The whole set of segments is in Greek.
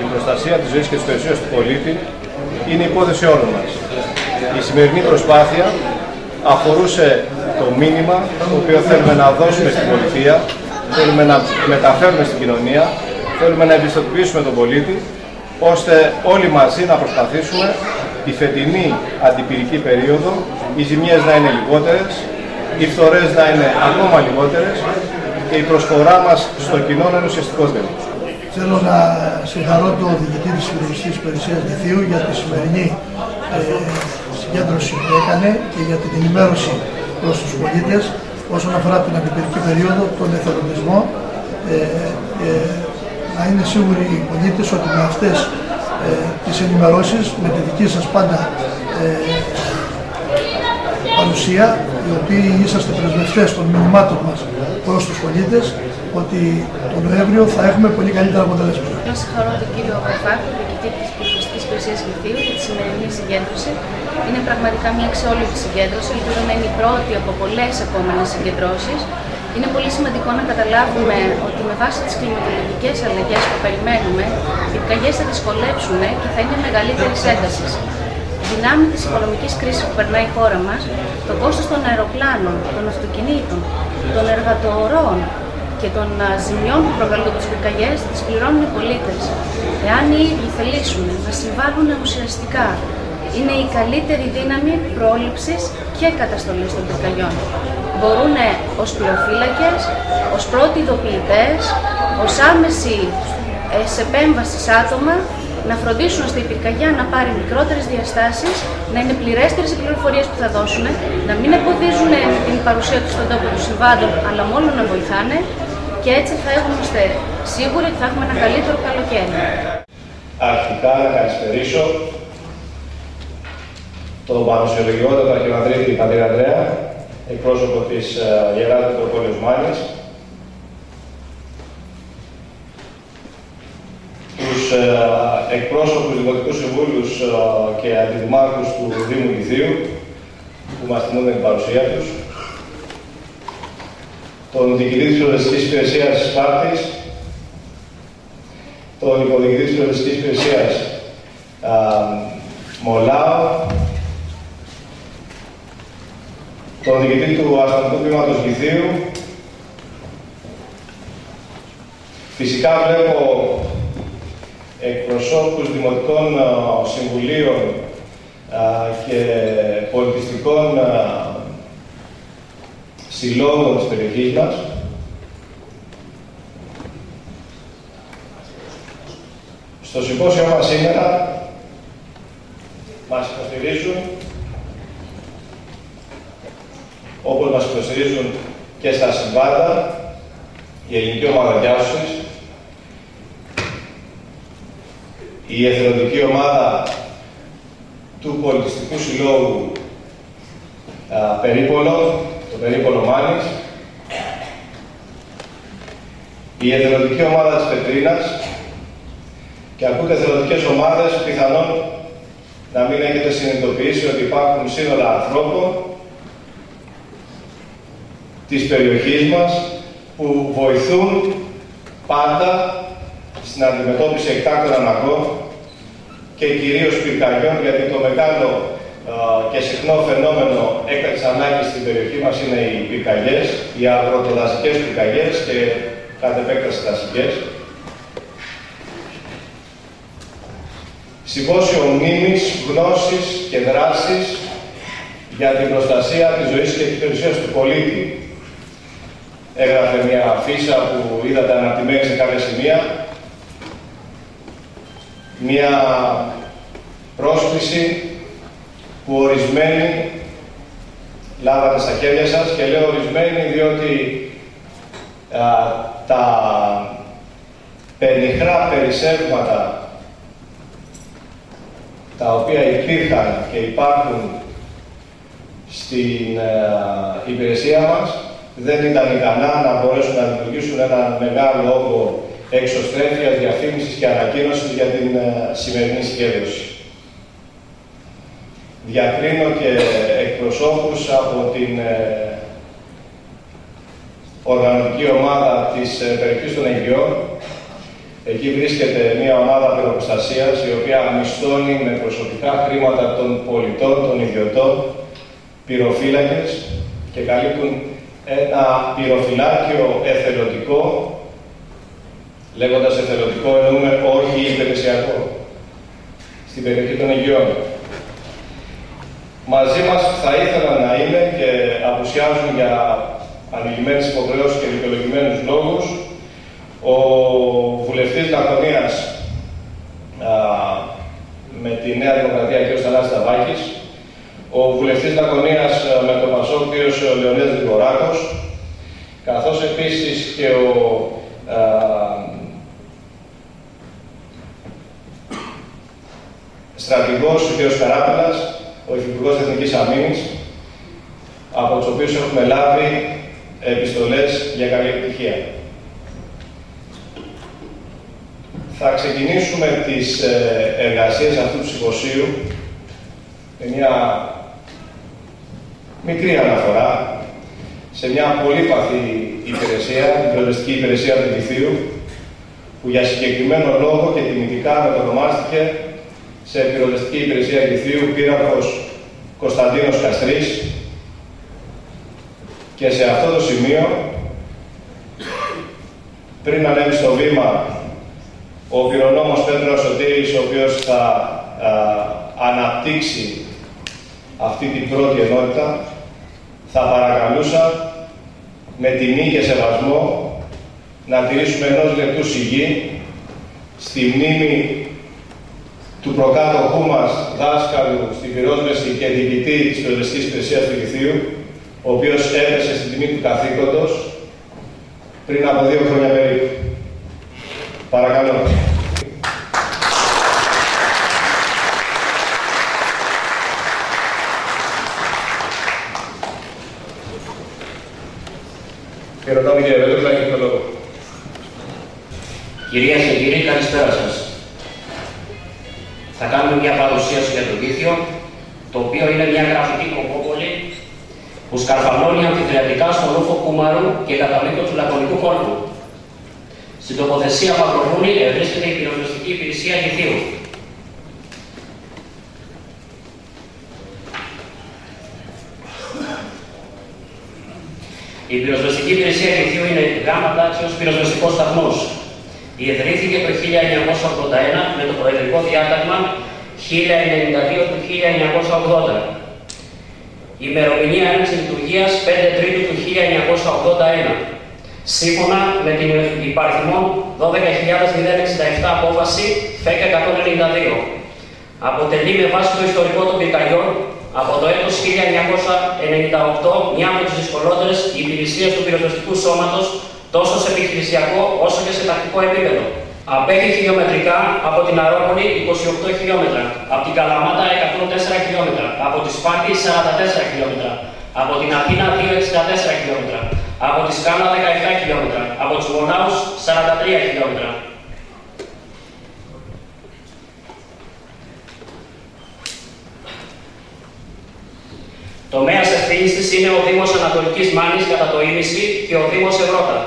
η προστασία της ζωής και της περιουσίας του πολίτη είναι υπόθεση όλων μας. Η σημερινή προσπάθεια αφορούσε το μήνυμα το οποίο θέλουμε να δώσουμε στην πολιτεία, θέλουμε να μεταφέρουμε στην κοινωνία, θέλουμε να ευαισθητοποιήσουμε τον πολίτη, ώστε όλοι μαζί να προσπαθήσουμε τη φετινή αντιπυρική περίοδο οι ζημιές να είναι λιγότερες, οι φθορές να είναι ακόμα λιγότερες και η προσφορά μας στο κοινό να είναι ουσιαστικότερη. Θέλω να συγχαρώ τον διοικητή της Υπηρεσίας Υπηρεσίας Λυθίου για τη σημερινή συγκέντρωση που έκανε και για την ενημέρωση προς τους πολίτες όσον αφορά την αντιπυρική περίοδο, τον εθελοντισμό. Να είναι σίγουροι οι πολίτες ότι με αυτές τις ενημερώσεις, με τη δική σας πάντα παρουσία, οι οποίοι είσαστε πρεσβευτές των μηνυμάτων μας προς τους πολίτες, ότι τον Νοέμβριο θα έχουμε πολύ καλύτερα αποτελέσματα. Να συγχαρώ τον κύριο Βαρβάκη, διοικητή της Πολιτιστικής Υπηρεσίας Λυθίου, για τη σημερινή συγκέντρωση. Είναι πραγματικά μια αξιόλογη συγκέντρωση, ελπίζω να είναι η πρώτη από πολλές επόμενες συγκεντρώσεις. Είναι πολύ σημαντικό να καταλάβουμε ότι με βάση τις κλιματολογικές αλλαγές που περιμένουμε, οι πυρκαγιές θα δυσκολέψουν και θα είναι μεγαλύτερης έντασης. Δυνάμει της οικονομικής κρίσης που περνάει η χώρα μας, το κόστος των αεροπλάνων, των αυτοκινήτων, των εργατοορών και των ζημιών που προκαλούνται από τις πυρκαγιές τις πληρώνουν οι πολίτες. Εάν οι ίδιοι θελήσουν να συμβάλλουν ουσιαστικά, είναι η καλύτερη δύναμη πρόληψης και καταστολής των πυρκαγιών. Μπορούν ως πυροφύλακες, ως πρώτοι ειδοποιητές, ως άμεση επέμβαση άτομα να φροντίσουν ώστε η πυρκαγιά να πάρει μικρότερες διαστάσεις, να είναι πληρέστερες οι πληροφορίες που θα δώσουν, να μην εμποδίζουν την παρουσία τους στον τόπο των συμβάντων, αλλά μόνο να βοηθάνε και έτσι θα είμαστε σίγουροι ότι θα έχουμε ένα καλύτερο καλοκαίρι. Αρχικά να καλησπερίσω τον παρουσιολογιότατο αρχιμανδρίτη πατήρ Ανδρέα, εκπρόσωπο της Ιεράς Μητροπόλεως Μάνης, τους εκπρόσωπους δημοτικούς συμβούλους και αντιδημάρχους του Δήμου Λυθίου, που μας θυμούν την παρουσία τους, τον διοικητή της Πυροσβεστικής Υπηρεσίας Σπάρτης, τον υποδιοικητή της Πυροσβεστικής Υπηρεσίας Μολάου, τον διοικητή του Αστυνομικού Τμήματος Λυθίου. Φυσικά βλέπω εκπροσώπους δημοτικών συμβουλίων και πολιτιστικών συλλόγων της περιοχής μας. Στο συμπόσιο μας σήμερα μας υποστηρίζουν, όπως μας υποστηρίζουν και στα συμβάντα, η Ελληνική Ομάδα Διάσωσης, η εθελοντική ομάδα του Πολιτιστικού Συλλόγου Περίπολο, το Περίπολο Μάνης, η εθελοντική ομάδα της Πετρίνας, και ακούτε εθελοντικές ομάδες, πιθανόν να μην έχετε συνειδητοποιήσει ότι υπάρχουν σύνολα ανθρώπων της περιοχής μας που βοηθούν πάντα στην αντιμετώπιση εκτάκτων αναγκών και κυρίως πυρκαγιών, γιατί το μεγάλο και συχνό φαινόμενο έκτακτης ανάγκης στην περιοχή μας είναι οι πυρκαγιές, οι αγροτοδασικές πυρκαγιές και κατ' επέκταση δασικές. Συμπόσιο μνήμης, γνώσης και δράσης για την προστασία της ζωής και της περιουσίας του πολίτη. Έγραφε μια αφίσα που είδατε αναρτημένη σε κάποια σημεία. Μια πρόσκληση που ορισμένοι λάβατε στα χέρια σας, και λέω ορισμένοι διότι τα πενιχρά περισσεύματα τα οποία υπήρχαν και υπάρχουν στην υπηρεσία μας δεν ήταν ικανά να μπορέσουν να δημιουργήσουν ένα μεγάλο όγκο εξωστρέφειας, διαφήμισης και ανακοίνωσης για την σημερινή συγκέντρωση. Διακρίνω και εκπροσώπους από την οργανωτική ομάδα της περιοχής των Αιγιών, Εκεί βρίσκεται μια ομάδα πυροπροστασίας, η οποία μισθώνει με προσωπικά χρήματα των πολιτών, των ιδιωτών, πυροφύλακες και καλύπτουν ένα πυροφυλάκιο εθελοντικό. Λέγοντας εθελοντικό εννοούμε όχι υπηρεσιακό, στην περιοχή των Αιγιών. Μαζί μας θα ήθελα να είναι και απουσιάζουν για ανηλυμένες υποχρεώσεις και δικαιολογημένους λόγους ο βουλευτής Λακωνίας με τη Νέα Δημοκρατία κ. Θανάσης Ταβάκης, ο βουλευτής Λακωνίας με το ΠΑΣΟΚ κ. Λεωνίδας Γρηγοράκος, καθώς επίσης και ο στρατηγός ο κ. Καράπελας, ο Υφυπουργός Εθνικής Αμήνης, από τους οποίους έχουμε λάβει επιστολές για καλή επιτυχία. Θα ξεκινήσουμε τις εργασίες αυτού του συμποσίου με μια μικρή αναφορά σε μια πολύπαθη υπηρεσία, την πυροσβεστική υπηρεσία του Λυθίου, που για συγκεκριμένο λόγο και τιμητικά μετονομάστηκε σε πυροσβεστική υπηρεσία Λυθίου πύραυλος Κωνσταντίνος Καστρής, και σε αυτό το σημείο, πριν ανέβει στο βήμα ο πυρονόμος Πέτρος Σωτήρης, ο οποίος θα αναπτύξει αυτή την πρώτη ενότητα, θα παρακαλούσα με τιμή και σεβασμό να τηρήσουμε 1 λεπτού σιγή στη μνήμη του προκάτοχού μας δάσκαλου στην πυρόσβεση και διοικητή της πυροσβεστικής υπηρεσίας του Λυθίου, ο οποίος έπεσε στην τιμή του καθήκοντος πριν από 2 χρόνια περίπου. Παρακαλώ. Χαιρετάμε κύριε Βέλος, έχετε το λόγο. Κυρίες και κύριοι, καλησπέρα σας. Θα κάνουμε μια παρουσίαση για το Λύθιο, το οποίο είναι μια γραφική κομμόπολη που σκαρφαλώνει αμφιδριακά στον ρούφο Κούμαρου και κατά μήκος του Λακωνικού κόλπου. Στην τοποθεσία Παυροβούνη βρίσκεται η πυροσβεστική υπηρεσία Λυθίου. Η πυροσβεστική υπηρεσία Λυθίου είναι γάμα τάξεως πυροσβεστικός σταθμός. Ιδρύθηκε το 1981 με το Προεδρικό Διάταγμα 1092 του 1980. Η ημερομηνία έναρξης λειτουργίας 5 Τρίτου του 1981. Σύμφωνα με την υπαριθμόν 12.067 απόφαση ΦΕΚ 192. Αποτελεί με βάση το ιστορικό των πυρκαγιών από το έτος 1998 μια από τις δυσκολότερες υπηρεσίες του πυροσβεστικού σώματος, τόσο σε επιχειρησιακό όσο και σε τακτικό επίπεδο. Απέχει χιλιομετρικά από την Αρόπολη 28 χιλιόμετρα, από την Καλαμάτα 104 χιλιόμετρα, από τη Σπάρτη 44 χιλιόμετρα, από την Αθήνα 264 χιλιόμετρα, από τη Σκάλα 17 χιλιόμετρα, από τους Μονάους 43 χιλιόμετρα. Τομέας ευθύνης της είναι ο Δήμος Ανατολικής Μάνης κατά το ίμιση και ο Δήμος Ευρώτα.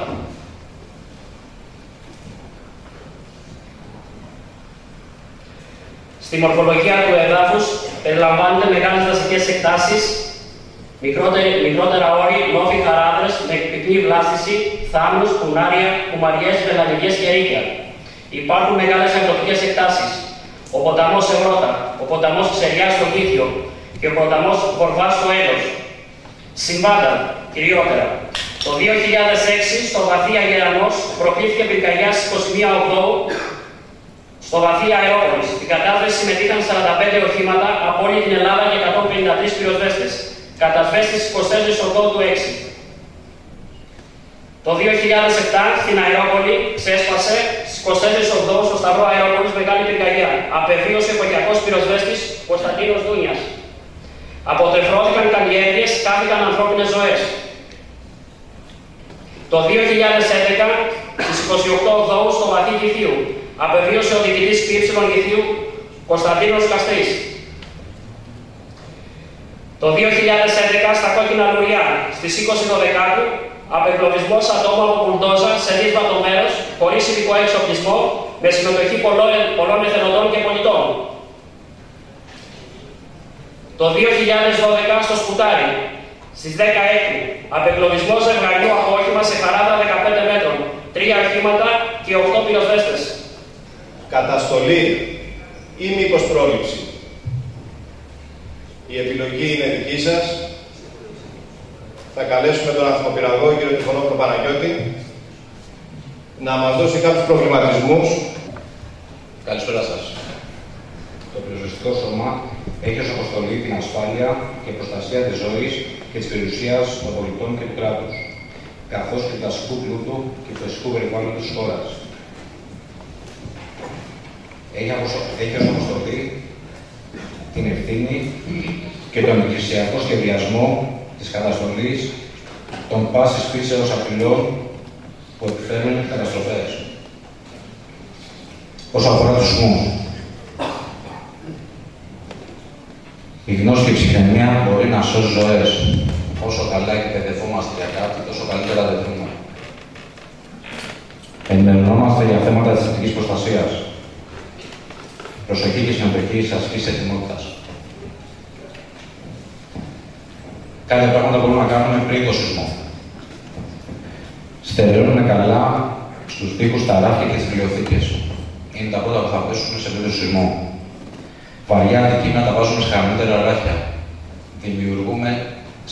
Στη μορφολογία του εδάφους περιλαμβάνονται μεγάλες δασικές εκτάσεις, μικρότερα όρη, νόφοι, χαράδρες με πυκνή βλάστηση, θάμνους, κουνάρια, κουμαριές, βελανικές και ρίκια. Υπάρχουν μεγάλες αγροτικές εκτάσεις. Ο ποταμός Ευρώτα, ο ποταμός Ξεριάς στο Λύθιο και ο ποταμός Βορβάς στο Έλος. Συμβάντα, κυριότερα. Το 2006 στο βαθύ Αγερανός προκλήθηκε πυρκαγιά στις 21 Οκτώου στο βαθύ Αερόπολης. Στην κατάσβεση συμμετείχαν 45 οχήματα από όλη την Ελλάδα και 153 πυροσβέστες. Κατασβέστης 24 Οκτώου του 6. Το 2007 στην Αερόπολη ξέσπασε στις 24 Οκτώου στο Σταυρό Αερόπολης μεγάλη πυρκαγιά. Απεβίωσε ο εποχιακός πυροσβέστης Κωνσταντίνος Δούνιας. Αποτεφρώθηκαν καλλιέργειες, χάθηκαν ανθρώπινες ζωές. Το 2011 στις 28 Οκτώου στο βαθύ Λυθίου απεβίωσε ο διοικητής ΠΥ Λυθίου Κωνσταντίνος Καστρής. Το 2011 στα Κόκκινα Λουριά στις 20 Δεκάτου απεγκλωβισμός ατόμου από μπουλντόζα σε δύσβατο μέρος, χωρίς ειδικό εξοπλισμό, με συμμετοχή πολλών εθελοντών και πολιτών. Το 2012 στο Σκουτάρι, στις 16, απεγκλωβισμό ζευγαριού από όχημα σε χαράδα 15 μέτρων, 3 αρχήματα και 8 πυροσβέστες. Καταστολή ή μήπως πρόληψη? Η επιλογή είναι δική σας. Θα καλέσουμε τον ανθιμοπυραγό κύριο Τριφωνόπουλο Παναγιώτη να μας δώσει κάποιους προβληματισμούς. Καλησπέρα σας. Το πυροσβεστικό σώμα έχει ως αποστολή την ασφάλεια και προστασία της ζωής και της περιουσίας των πολιτών και του κράτους, καθώς και του δασικού πλούτου και του φυσικού περιβάλλοντος της χώρας. Έχει ως αποστολή την ευθύνη και τον εκκλησιακό σχεδιασμό της καταστολής των πάσης φύσεως απειλών που επιφέρουν καταστροφές. Όσον αφορά τους σεισμούς, η γνώση και η ψυχραιμία μπορεί να σώσει ζωές. Όσο καλά εκπαιδευόμαστε για κάτι, τόσο καλύτερα δεθούμε. Ενημερωνόμαστε για θέματα της αστικής προστασίας. Προσοχή και συμμετοχή σε ασκήσεις ετοιμότητας. Κάποια πράγματα μπορούμε να κάνουμε πριν το σεισμό. Στερεώνουμε καλά στους τοίχους τα ράφια και τις βιβλιοθήκες. Είναι τα πρώτα που θα πέσουν σε περίπτωση σεισμού. Βαριά αντικείμενα τα βάζουμε σε χαμηλότερα ράφια. Δημιουργούμε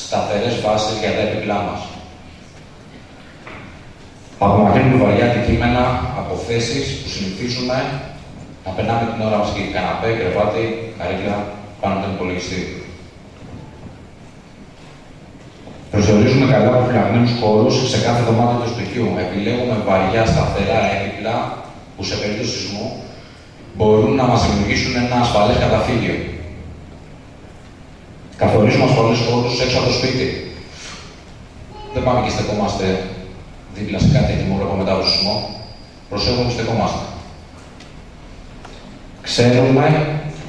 σταθερές βάσεις για τα έπιπλά μας. Απομακρύνουμε βαριά αντικείμενα από θέσεις που συνηθίζουμε να περνάμε την ώρα μας και καναπέ, κρεβάτι, καρέκλα πάνω από τον υπολογιστή. Προσδιορίζουμε καλά προφυλαγμένους χώρους σε κάθε δωμάτιο του σπιτιού. Επιλέγουμε βαριά σταθερά έπιπλα που σε περίπτωση σεισμού μπορούν να μας δημιουργήσουν ένα ασφαλές καταφύγιο. Καθορίζουμε ασφαλείς χώρους έξω από το σπίτι. Δεν πάμε και στεκόμαστε δίπλα σε κάτι έτοιμο από μετά από σεισμό. Προσέχουμε που στεκόμαστε. Ξέρουμε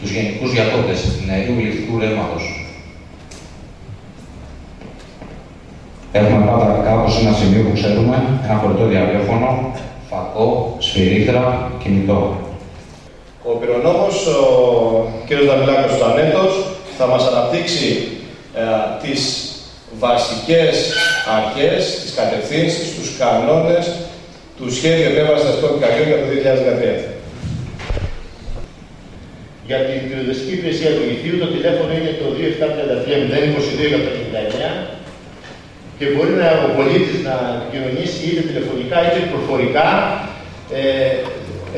τους γενικούς διακόπτες νερού ηλεκτρικού ρεύματος. Έχουμε πάντα κάπου σε ένα σημείο που ξέρουμε, ένα φορητό διαβίωφωνο, φακό, σφυρίχτρα, κινητό. Ο πυρονόμος, ο κ. Δαμιλάκος του Ανέτος, θα μας αναπτύξει τις βασικές αρχές, τις κατευθύνσεις, τους κανόνες του σχέδιου επέμβασης αστικών πυρκαγιών για το 2013. Για την πυροσβεστική υπηρεσία του Ηθείου το τηλέφωνο είναι το 2733-022-199 και μπορεί ο πολίτης να επικοινωνήσει είτε τηλεφωνικά είτε προφορικά,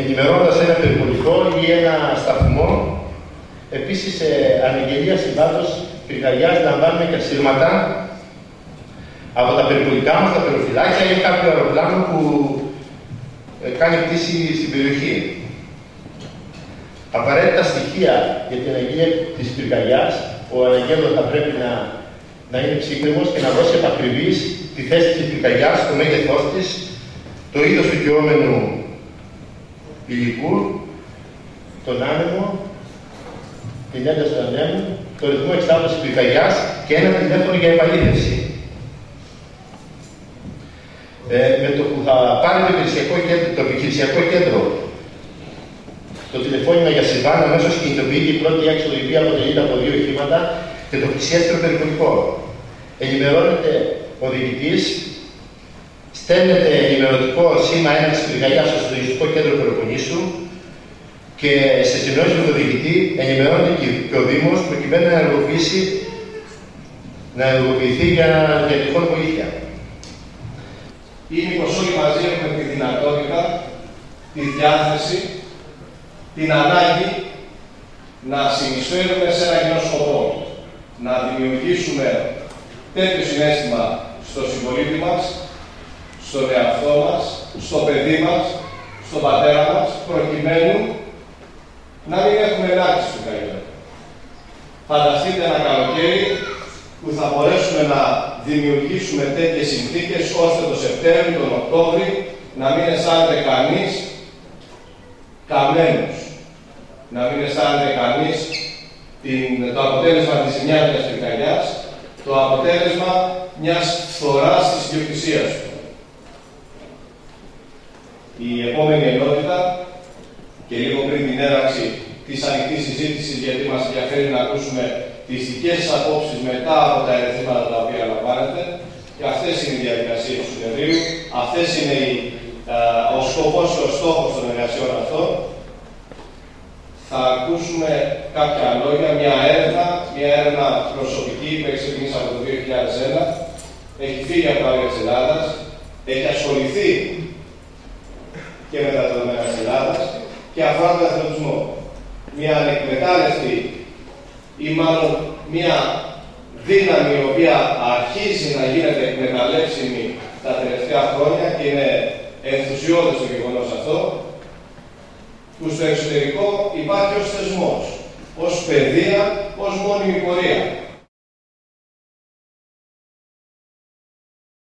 ενημερώνοντας ένα περιπολικό ή ένα σταθμό. Επίσης, αναγγελία συμβάντος πυρκαγιάς λαμβάνουμε και ασύρματα από τα περιπολικά μας, τα πυροφυλάκια ή κάποιο αεροπλάνο που κάνει πτήση στην περιοχή. Απαραίτητα στοιχεία για την αναγγελία της πυρκαγιάς, ο αναγγέλλον θα πρέπει να είναι ψύχρεμος και να δώσει επακριβής τη θέση της πυρκαγιάς, το μέγεθός της, το είδος του καιόμενου υλικού, τον άνεμο, την ένταση του ανέμου, το ρυθμό εξάπτωσης πυρκαγιάς και ένα τηλέφωνο για επαλήθευση. Με το που θα πάρει το επιχειρησιακό κέντρο το τηλεφώνημα για συμβάν, αμέσως κινητοποιείται η πρώτη έξοδο, η οποία αποτελείται από 2 οχήματα και το πλησιέστερο περιπολικό. Ενημερώνεται ο διοικητής, στέλνεται ενημερωτικό σήμα έναρξης πυρκαγιάς στο συντονιστικό κέντρο Πελοποννήσου και σε συνεννόηση με τον διοικητή ενημερώνεται και ο Δήμος προκειμένου να ενεργοποιηθεί για τυχόν βοήθεια. Ή μήπως όλοι μαζί έχουμε τη δυνατότητα, τη διάθεση, την ανάγκη να συνεισφέρουμε σε ένα κοινό σκοπό. Να δημιουργήσουμε τέτοιο συναίσθημα στο συμπολίτη μας, στον εαυτό μας, στο παιδί μας, στον πατέρα μας, προκειμένου να μην έχουμε ελάχιστη πυρκαγιά. Φανταστείτε ένα καλοκαίρι που θα μπορέσουμε να δημιουργήσουμε τέτοιες συνθήκες ώστε το Σεπτέμβριο, τον Οκτώβριο να μην αισθάνεται κανείς καμένος. Να μην αισθάνεται κανείς το αποτέλεσμα της ζημιάς μιας πυρκαγιάς, το αποτέλεσμα μιας φθοράς της ιδιοκτησίας του. Η επόμενη ενότητα και λίγο πριν την έναρξη της ανοιχτής συζήτησης, γιατί μας ενδιαφέρει να ακούσουμε τις δικές σας απόψεις μετά από τα ερεθίσματα τα οποία λαμβάνετε. Και αυτές είναι οι διαδικασίες του συνεδρίου, αυτές είναι ο σκοπός και ο στόχος των εργασιών αυτών. Θα ακούσουμε κάποια λόγια, μια έρευνα προσωπική που έχει ξεκινήσει από το 2001, έχει φύγει από τα όρια της Ελλάδας, έχει ασχοληθεί και με τα δεδομένα της Ελλάδας και αφορά τον εθνοτισμό. Μια ανεκμετάλλευτη ή μάλλον μια δύναμη η οποία αρχίζει να γίνεται εκμεταλλεύσιμη τα τελευταία χρόνια και είναι ενθουσιώδες το γεγονός αυτό, που στο εξωτερικό υπάρχει ως θεσμός, ως παιδεία, ως μόνιμη πορεία.